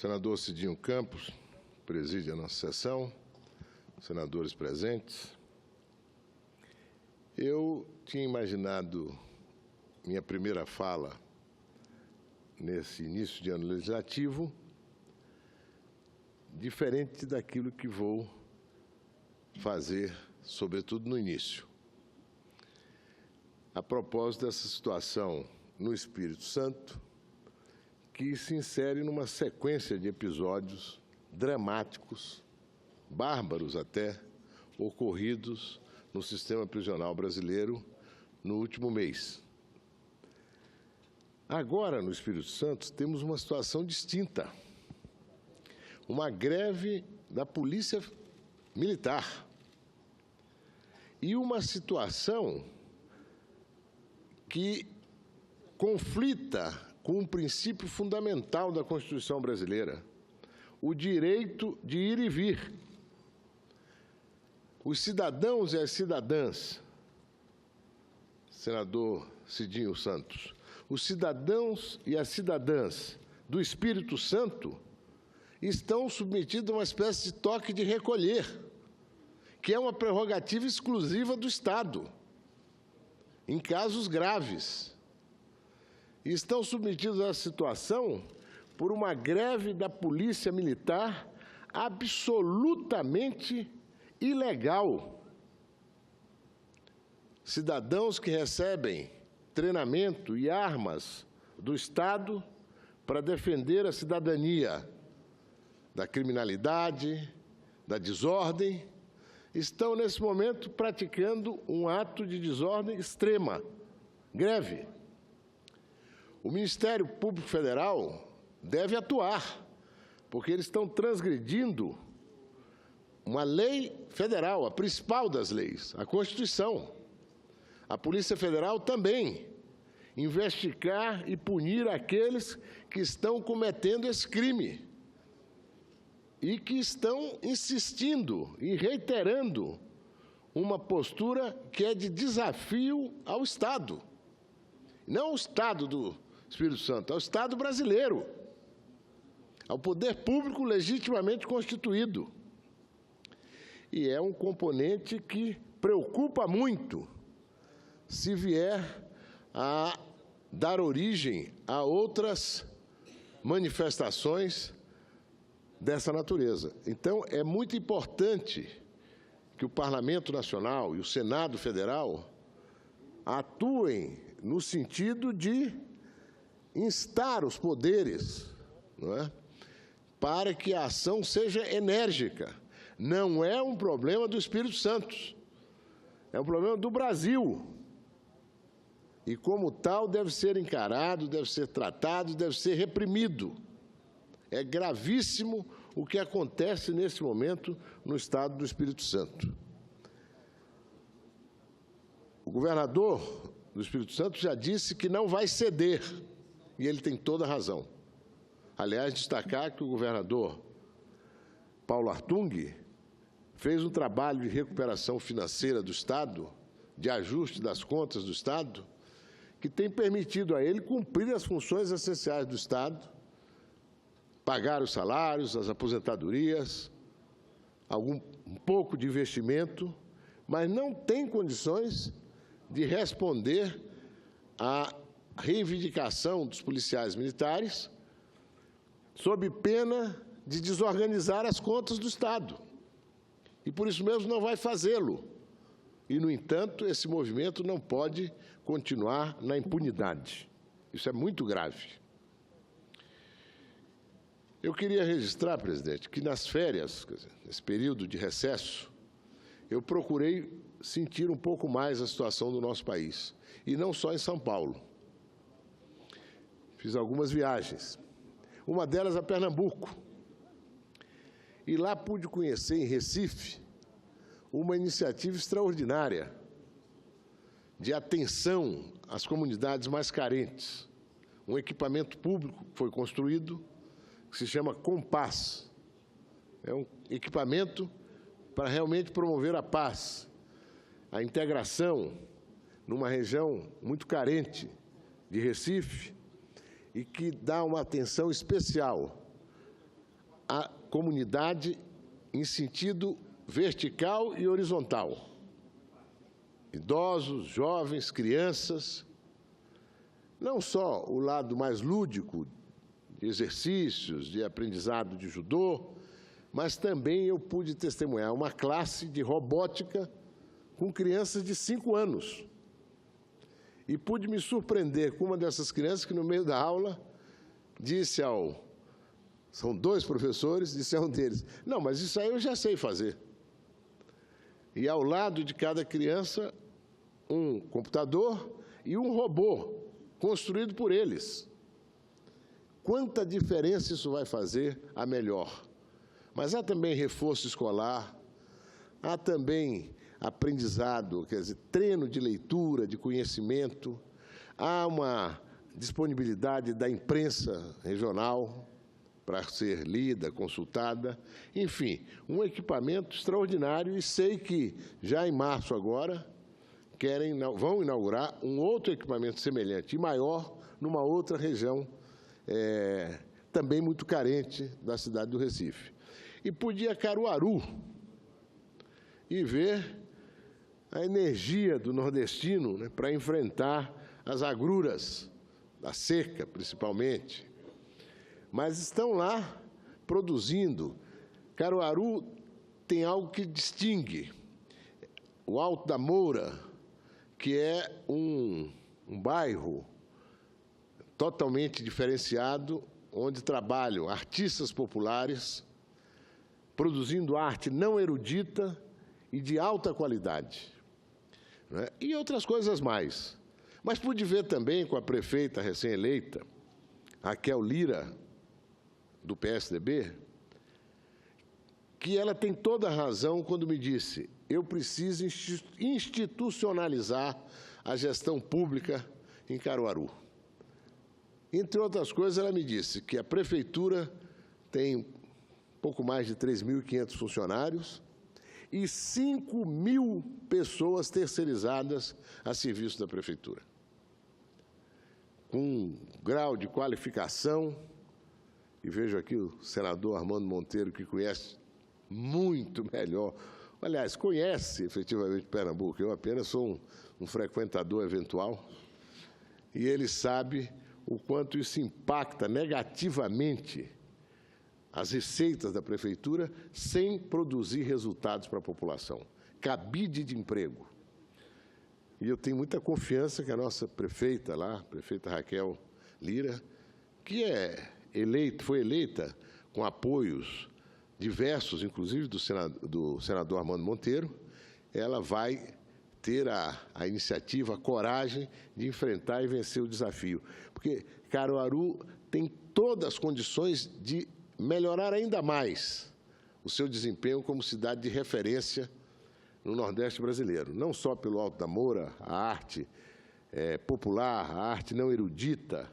Senador Cidinho Campos, preside a nossa sessão, senadores presentes. Eu tinha imaginado minha primeira fala nesse início de ano legislativo diferente daquilo que vou fazer, sobretudo no início. A propósito dessa situação no Espírito Santo, que se insere numa sequência de episódios dramáticos, bárbaros até, ocorridos no sistema prisional brasileiro no último mês. Agora, no Espírito Santo, temos uma situação distinta. Uma greve da Polícia Militar. E uma situação que conflita com um princípio fundamental da Constituição brasileira, o direito de ir e vir. Os cidadãos e as cidadãs, senador Cidinho Santos, os cidadãos e as cidadãs do Espírito Santo estão submetidos a uma espécie de toque de recolher, que é uma prerrogativa exclusiva do Estado, em casos graves. E estão submetidos a essa situação por uma greve da Polícia Militar absolutamente ilegal. Cidadãos que recebem treinamento e armas do Estado para defender a cidadania da criminalidade, da desordem, estão, nesse momento, praticando um ato de desordem extrema, greve. O Ministério Público Federal deve atuar, porque eles estão transgredindo uma lei federal, a principal das leis, a Constituição. A Polícia Federal também investigar e punir aqueles que estão cometendo esse crime e que estão insistindo e reiterando uma postura que é de desafio ao Estado. Não ao Estado do Espírito Santo, ao Estado brasileiro, ao poder público legitimamente constituído. E é um componente que preocupa muito se vier a dar origem a outras manifestações dessa natureza. Então, é muito importante que o Parlamento Nacional e o Senado Federal atuem no sentido de instar os poderes, não é, para que a ação seja enérgica. Não é um problema do Espírito Santo, é um problema do Brasil. E, como tal, deve ser encarado, deve ser tratado, deve ser reprimido. É gravíssimo o que acontece nesse momento no Estado do Espírito Santo. O governador do Espírito Santo já disse que não vai ceder, e ele tem toda a razão. Aliás, destacar que o governador Paulo Artung fez um trabalho de recuperação financeira do Estado, de ajuste das contas do Estado, que tem permitido a ele cumprir as funções essenciais do Estado, pagar os salários, as aposentadorias, um pouco de investimento, mas não tem condições de responder à reivindicação dos policiais militares, sob pena de desorganizar as contas do Estado. E, por isso mesmo, não vai fazê-lo. E, no entanto, esse movimento não pode continuar na impunidade. Isso é muito grave. Eu queria registrar, presidente, que nas férias, quer dizer, nesse período de recesso, eu procurei sentir um pouco mais a situação do nosso país, e não só em São Paulo. Fiz algumas viagens, uma delas a Pernambuco, e lá pude conhecer, em Recife, uma iniciativa extraordinária de atenção às comunidades mais carentes. Um equipamento público foi construído, que se chama Compass. É um equipamento para realmente promover a paz, a integração numa região muito carente de Recife e que dá uma atenção especial a comunidade em sentido vertical e horizontal. Idosos, jovens, crianças, não só o lado mais lúdico, de exercícios, de aprendizado de judô, mas também eu pude testemunhar uma classe de robótica com crianças de 5 anos. E pude me surpreender com uma dessas crianças que, no meio da aula, disse são 2 professores, disse a um deles, não, mas isso aí eu já sei fazer. E ao lado de cada criança, um computador e um robô, construído por eles. Quanta diferença isso vai fazer a melhor. Mas há também reforço escolar, há também aprendizado, quer dizer, treino de leitura, de conhecimento, há uma disponibilidade da imprensa regional para ser lida, consultada, enfim, um equipamento extraordinário, e sei que já em março agora vão inaugurar um outro equipamento semelhante e maior numa outra região também muito carente da cidade do Recife. E pude ir a Caruaru e ver a energia do nordestino, né, para enfrentar as agruras da seca, principalmente. Mas estão lá produzindo. Caruaru tem algo que distingue. O Alto da Moura, que é um bairro totalmente diferenciado, onde trabalham artistas populares, produzindo arte não erudita e de alta qualidade, né? E outras coisas mais. Mas pude ver também com a prefeita recém-eleita, Raquel Lira, do PSDB, que ela tem toda a razão quando me disse: eu preciso institucionalizar a gestão pública em Caruaru. Entre outras coisas, ela me disse que a prefeitura tem pouco mais de 3.500 funcionários e 5.000 pessoas terceirizadas a serviço da prefeitura, com um grau de qualificação, e vejo aqui o senador Armando Monteiro, que conhece muito melhor, aliás, conhece efetivamente Pernambuco, eu apenas sou um frequentador eventual, e ele sabe o quanto isso impacta negativamente as receitas da prefeitura sem produzir resultados para a população. Cabide de emprego. E eu tenho muita confiança que a nossa prefeita lá, a prefeita Raquel Lira, que foi eleita com apoios diversos, inclusive do senador Armando Monteiro, ela vai ter a iniciativa, a coragem de enfrentar e vencer o desafio. Porque Caruaru tem todas as condições de melhorar ainda mais o seu desempenho como cidade de referência no Nordeste brasileiro. Não só pelo Alto da Moura, a arte popular, a arte não erudita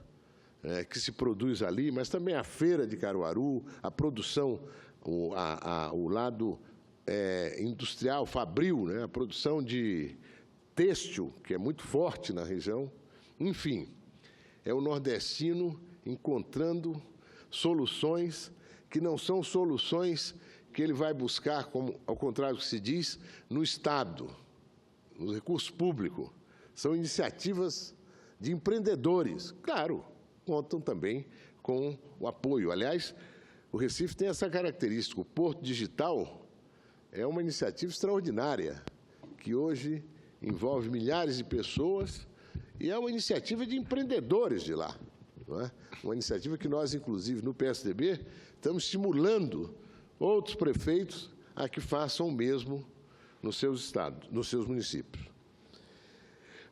que se produz ali, mas também a feira de Caruaru, a produção, o lado industrial, fabril, né, a produção de têxtil, que é muito forte na região. Enfim, é o nordestino encontrando soluções que não são soluções que ele vai buscar, como, ao contrário do que se diz, no Estado, no recurso público. São iniciativas de empreendedores. Claro, contam também com o apoio. Aliás, o Recife tem essa característica. O Porto Digital é uma iniciativa extraordinária, que hoje envolve milhares de pessoas e é uma iniciativa de empreendedores de lá. Não é? Uma iniciativa que nós, inclusive, no PSDB, estamos estimulando outros prefeitos a que façam o mesmo nos seus estados, nos seus municípios.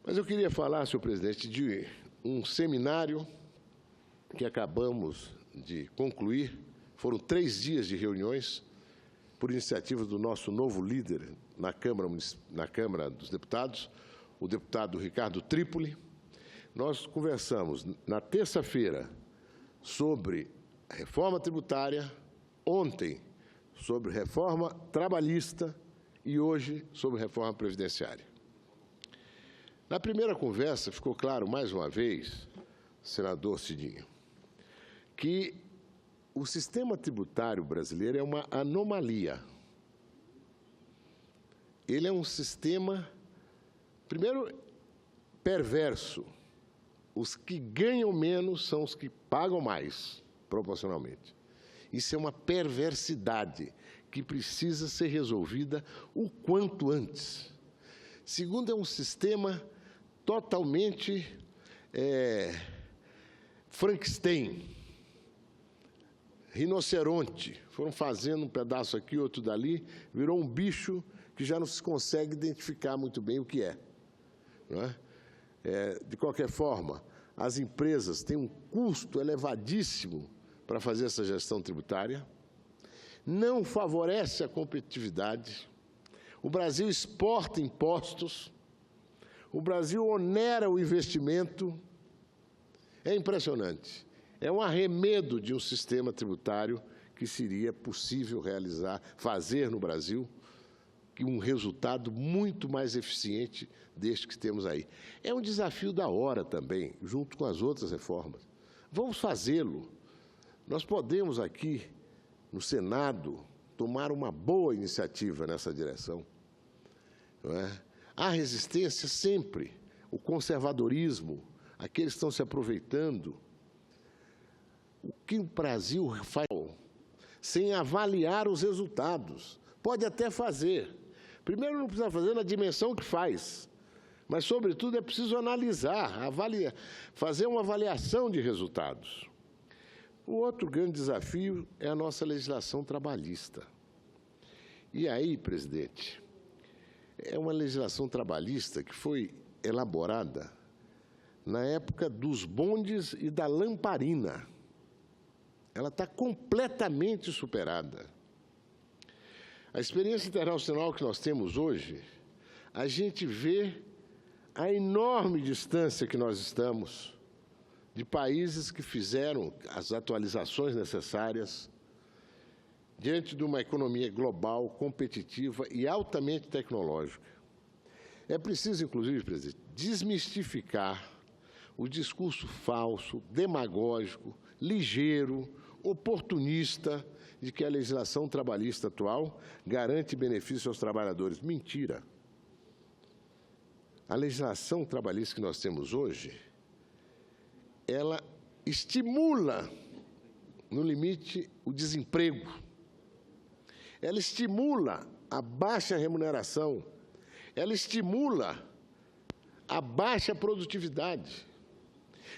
Mas eu queria falar, senhor presidente, de um seminário que acabamos de concluir. Foram 3 dias de reuniões, por iniciativa do nosso novo líder na Câmara dos Deputados, o deputado Ricardo Trípoli. Nós conversamos na terça-feira sobre reforma tributária, ontem sobre reforma trabalhista e hoje sobre reforma previdenciária. Na primeira conversa ficou claro, mais uma vez, senador Cidinho, que o sistema tributário brasileiro é uma anomalia. Ele é um sistema, primeiro, perverso. Os que ganham menos são os que pagam mais, proporcionalmente. Isso é uma perversidade que precisa ser resolvida o quanto antes. Segundo, é um sistema totalmente Frankenstein, rinoceronte. Foram fazendo um pedaço aqui, outro dali, virou um bicho que já não se consegue identificar muito bem o que é. Não é? De qualquer forma, as empresas têm um custo elevadíssimo para fazer essa gestão tributária, não favorece a competitividade, o Brasil exporta impostos, o Brasil onera o investimento. É impressionante. É um arremedo de um sistema tributário que seria possível fazer no Brasil, que um resultado muito mais eficiente deste que temos aí. É um desafio da hora também, junto com as outras reformas. Vamos fazê-lo. Nós podemos aqui, no Senado, tomar uma boa iniciativa nessa direção. Não é? Há resistência sempre, o conservadorismo, aqueles que estão se aproveitando. O que o Brasil faz sem avaliar os resultados? Pode até fazer. Primeiro, não precisa fazer na dimensão que faz, mas, sobretudo, é preciso analisar, fazer uma avaliação de resultados. O outro grande desafio é a nossa legislação trabalhista. E aí, presidente, é uma legislação trabalhista que foi elaborada na época dos bondes e da lamparina. Ela está completamente superada. A experiência internacional que nós temos hoje, a gente vê a enorme distância que nós estamos de países que fizeram as atualizações necessárias diante de uma economia global, competitiva e altamente tecnológica. É preciso, inclusive, presidente, desmistificar o discurso falso, demagógico, ligeiro, oportunista de que a legislação trabalhista atual garante benefício aos trabalhadores. Mentira. A legislação trabalhista que nós temos hoje, ela estimula, no limite, o desemprego. Ela estimula a baixa remuneração. Ela estimula a baixa produtividade.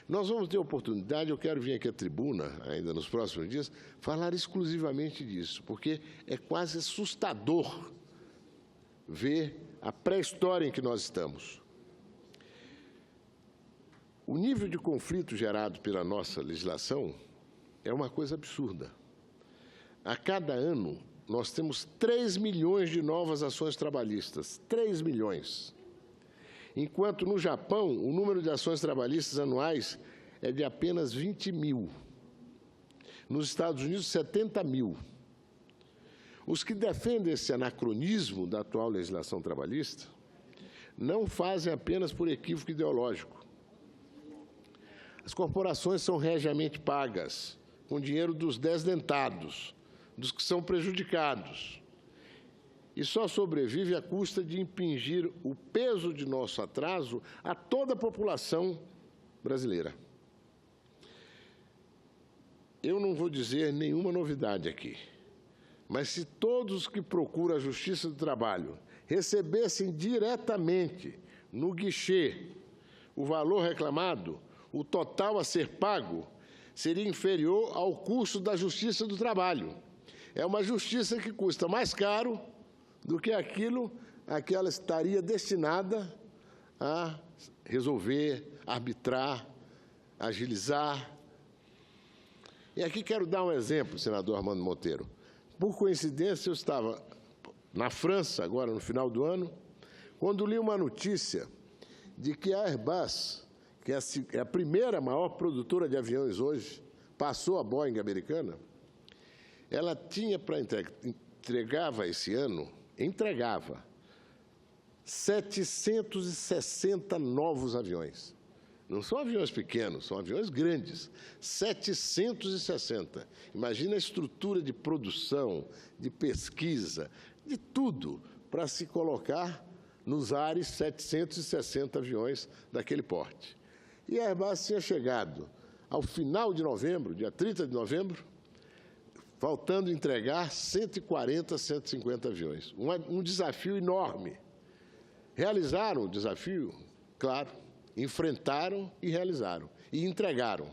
Nós vamos ter oportunidade, eu quero vir aqui à tribuna, ainda nos próximos dias, falar exclusivamente disso, porque é quase assustador ver a pré-história em que nós estamos. O nível de conflito gerado pela nossa legislação é uma coisa absurda. A cada ano, nós temos 3 milhões de novas ações trabalhistas, 3 milhões. Enquanto no Japão, o número de ações trabalhistas anuais é de apenas 20 mil. Nos Estados Unidos, 70 mil. Os que defendem esse anacronismo da atual legislação trabalhista não fazem apenas por equívoco ideológico. As corporações são regiamente pagas, com dinheiro dos desdentados, dos que são prejudicados, e só sobrevive à custa de impingir o peso de nosso atraso a toda a população brasileira. Eu não vou dizer nenhuma novidade aqui, mas se todos os que procuram a Justiça do Trabalho recebessem diretamente no guichê o valor reclamado, o total a ser pago seria inferior ao custo da Justiça do Trabalho. É uma justiça que custa mais caro do que aquilo a que ela estaria destinada a resolver, arbitrar, agilizar. E aqui quero dar um exemplo, senador Armando Monteiro. Por coincidência, eu estava na França, agora no final do ano, quando li uma notícia de que a Airbus, que é a primeira maior produtora de aviões hoje, passou a Boeing americana, ela tinha entregava esse ano, 760 novos aviões. Não são aviões pequenos, são aviões grandes, 760. Imagina a estrutura de produção, de pesquisa, de tudo, para se colocar nos ares 760 aviões daquele porte. E a Airbus tinha chegado ao final de novembro, dia 30 de novembro, faltando entregar 140, 150 aviões. Um desafio enorme. Realizaram o desafio? Claro. Enfrentaram e realizaram. E entregaram.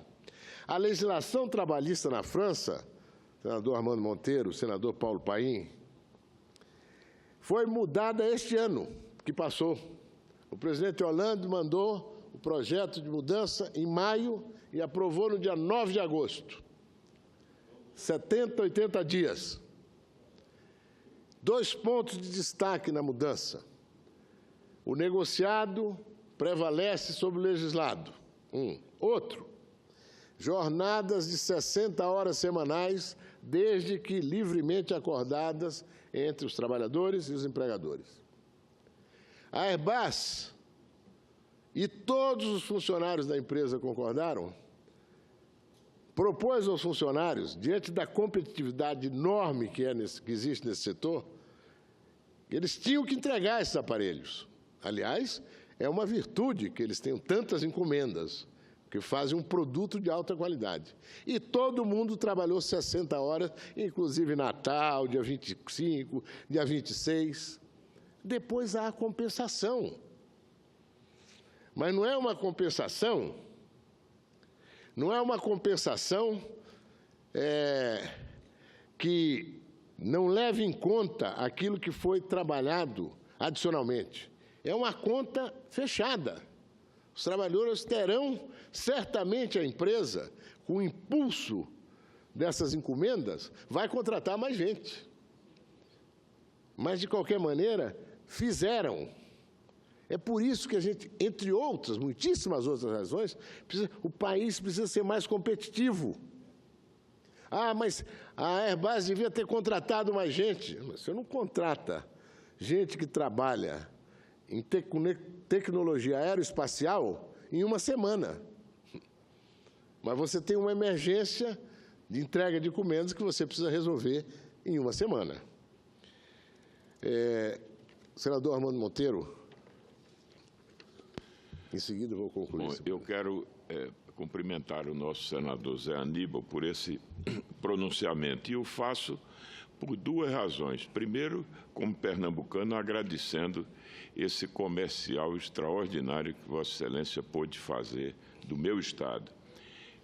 A legislação trabalhista na França, senador Armando Monteiro, senador Paulo Paim, foi mudada este ano que passou. O presidente Hollande mandou o projeto de mudança em maio e aprovou no dia 9 de agosto. 70, 80 dias. 2 pontos de destaque na mudança. O negociado prevalece sobre o legislado. Outro, jornadas de 60 horas semanais, desde que livremente acordadas entre os trabalhadores e os empregadores. A Airbus e todos os funcionários da empresa concordaram, propôs aos funcionários, diante da competitividade enorme que existe nesse setor, que eles tinham que entregar esses aparelhos. Aliás, é uma virtude que eles tenham tantas encomendas, que fazem um produto de alta qualidade. E todo mundo trabalhou 60 horas, inclusive Natal, dia 25, dia 26. Depois há a compensação. Mas não é uma compensação, que não leve em conta aquilo que foi trabalhado adicionalmente. É uma conta fechada. Os trabalhadores terão, certamente a empresa, com o impulso dessas encomendas, vai contratar mais gente. Mas, de qualquer maneira, fizeram. É por isso que a gente, entre outras, muitíssimas outras razões, o país precisa ser mais competitivo. Ah, mas a Airbus devia ter contratado mais gente. Você não contrata gente que trabalha em tecnologia aeroespacial em uma semana. Mas você tem uma emergência de entrega de encomendas que você precisa resolver em uma semana. Senador Armando Monteiro, em seguida eu vou concluir. Bom, eu quero cumprimentar o nosso senador Zé Aníbal por esse pronunciamento, e o faço por 2 razões. Primeiro, como pernambucano, agradecendo esse comercial extraordinário que Vossa Excelência pôde fazer do meu Estado.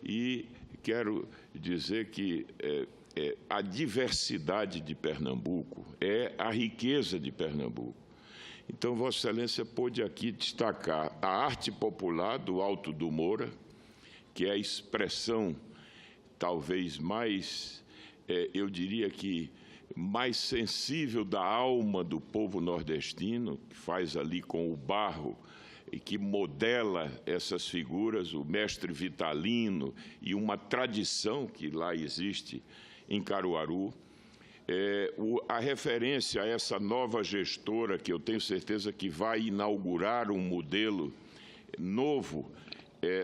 E quero dizer que a diversidade de Pernambuco é a riqueza de Pernambuco. Então, Vossa Excelência pôde aqui destacar a arte popular do Alto do Moura, que é a expressão talvez mais, eu diria que, mais sensível da alma do povo nordestino, que faz ali com o barro e que modela essas figuras, o mestre Vitalino, e uma tradição que lá existe em Caruaru. A referência a essa nova gestora, que eu tenho certeza que vai inaugurar um modelo novo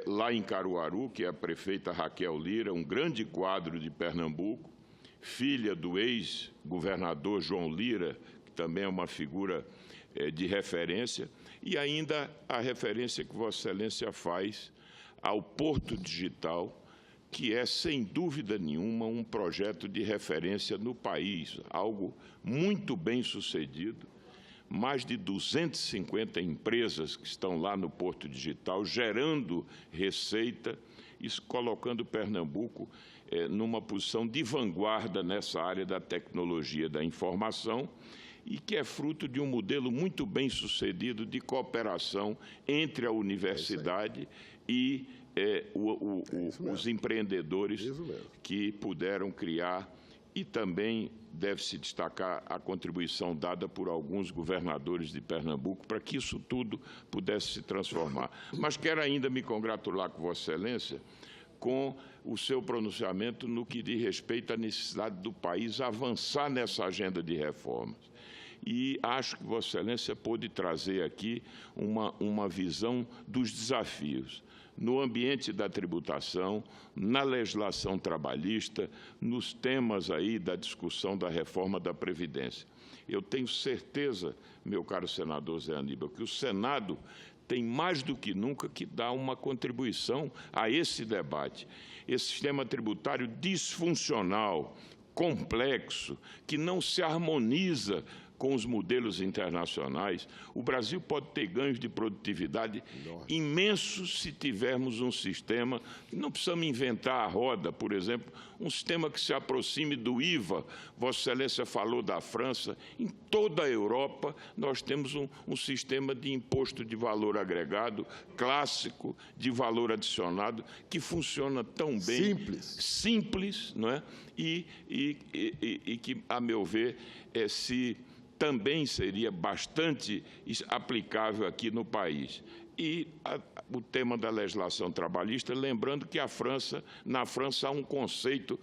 lá em Caruaru, que é a prefeita Raquel Lira, um grande quadro de Pernambuco, filha do ex-governador João Lira, que também é uma figura de referência, e ainda a referência que Vossa Excelência faz ao Porto Digital, que é, sem dúvida nenhuma, um projeto de referência no país, algo muito bem sucedido. Mais de 250 empresas que estão lá no Porto Digital, gerando receita, isso colocando Pernambuco numa posição de vanguarda nessa área da tecnologia da informação, e que é fruto de um modelo muito bem sucedido de cooperação entre a universidade e os empreendedores que puderam criar. E também deve-se destacar a contribuição dada por alguns governadores de Pernambuco para que isso tudo pudesse se transformar. Mas quero ainda me congratular com Vossa Excelência com o seu pronunciamento no que diz respeito à necessidade do país avançar nessa agenda de reformas. E acho que Vossa Excelência pôde trazer aqui uma visão dos desafios. no ambiente da tributação, na legislação trabalhista, nos temas aí da discussão da reforma da Previdência. Eu tenho certeza, meu caro senador Zé Aníbal, que o Senado tem mais do que nunca que dar uma contribuição a esse debate. Esse sistema tributário disfuncional, complexo, que não se harmoniza com os modelos internacionais, o Brasil pode ter ganhos de produtividade imensos se tivermos um sistema, não precisamos inventar a roda, por exemplo, um sistema que se aproxime do IVA. Vossa Excelência falou da França, em toda a Europa nós temos um sistema de imposto de valor agregado, clássico, de valor adicionado, que funciona tão bem. Simples, não é? E que, a meu ver, também seria bastante aplicável aqui no país. E o tema da legislação trabalhista, lembrando que na França há um conceito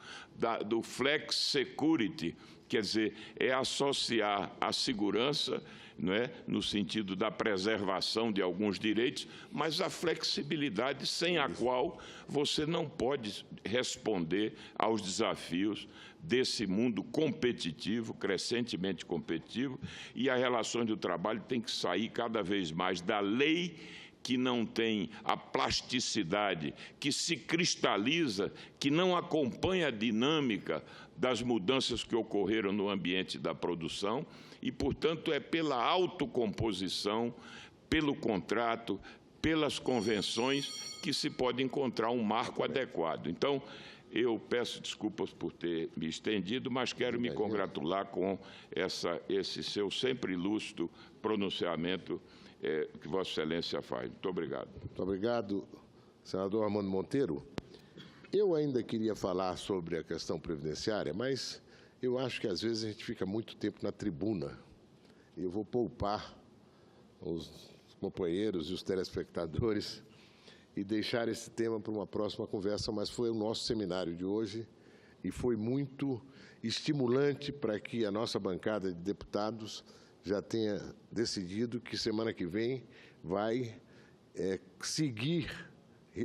do flex security, quer dizer, é associar a segurança, não é, no sentido da preservação de alguns direitos, mas a flexibilidade sem a qual você não pode responder aos desafios desse mundo competitivo, crescentemente competitivo, e as relações do trabalho têm que sair cada vez mais da lei que não tem a plasticidade, que se cristaliza, que não acompanha a dinâmica das mudanças que ocorreram no ambiente da produção e, portanto, é pela autocomposição, pelo contrato, pelas convenções que se pode encontrar um marco adequado. Então, eu peço desculpas por ter me estendido, mas quero me congratular com esse seu sempre lúcido pronunciamento que Vossa Excelência faz. Muito obrigado. Muito obrigado, senador Armando Monteiro. Eu ainda queria falar sobre a questão previdenciária, mas eu acho que às vezes a gente fica muito tempo na tribuna. E eu vou poupar os companheiros e os telespectadores e deixar esse tema para uma próxima conversa, mas foi o nosso seminário de hoje e foi muito estimulante para que a nossa bancada de deputados já tenha decidido que semana que vem vai seguir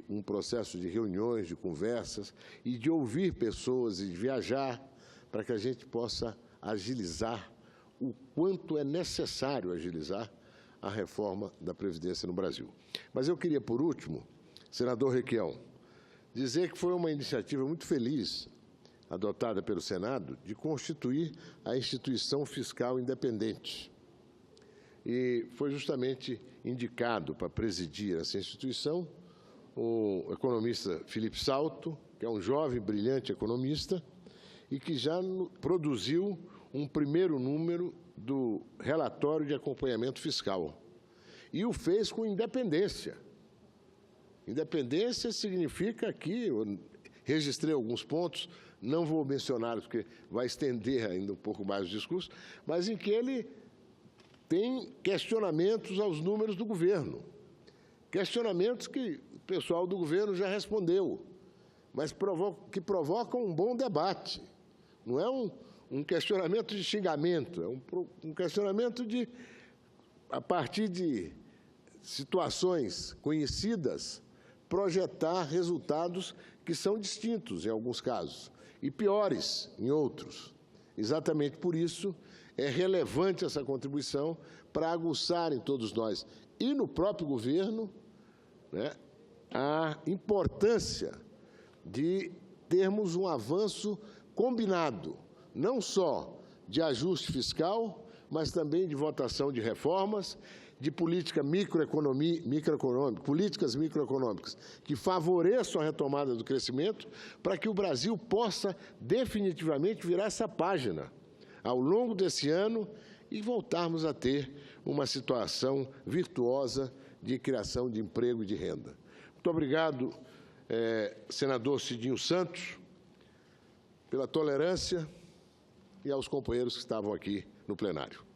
um processo de reuniões, de conversas e de ouvir pessoas e de viajar para que a gente possa agilizar o quanto é necessário agilizar a reforma da Previdência no Brasil. Mas eu queria, por último, senador Requião, dizer que foi uma iniciativa muito feliz adotada pelo Senado de constituir a Instituição Fiscal Independente. E foi justamente indicado para presidir essa instituição o economista Felipe Salto, que é um jovem, brilhante economista, e que já produziu um primeiro número do relatório de acompanhamento fiscal. E o fez com independência. Independência significa aqui, eu registrei alguns pontos, não vou mencioná-los porque vai estender ainda um pouco mais o discurso, mas em que ele tem questionamentos aos números do governo. Questionamentos que o pessoal do governo já respondeu, mas que provocam um bom debate. Não é um questionamento de xingamento, é um questionamento de, a partir de situações conhecidas, projetar resultados que são distintos em alguns casos e piores em outros. Exatamente por isso é relevante essa contribuição para aguçar em todos nós e no próprio governo, né, a importância de termos um avanço combinado, não só de ajuste fiscal, mas também de votação de reformas, de política microeconômica, políticas microeconômicas que favoreçam a retomada do crescimento para que o Brasil possa definitivamente virar essa página ao longo desse ano e voltarmos a ter uma situação virtuosa de criação de emprego e de renda. Muito obrigado, senador Cidinho Santos, pela tolerância e aos companheiros que estavam aqui no plenário.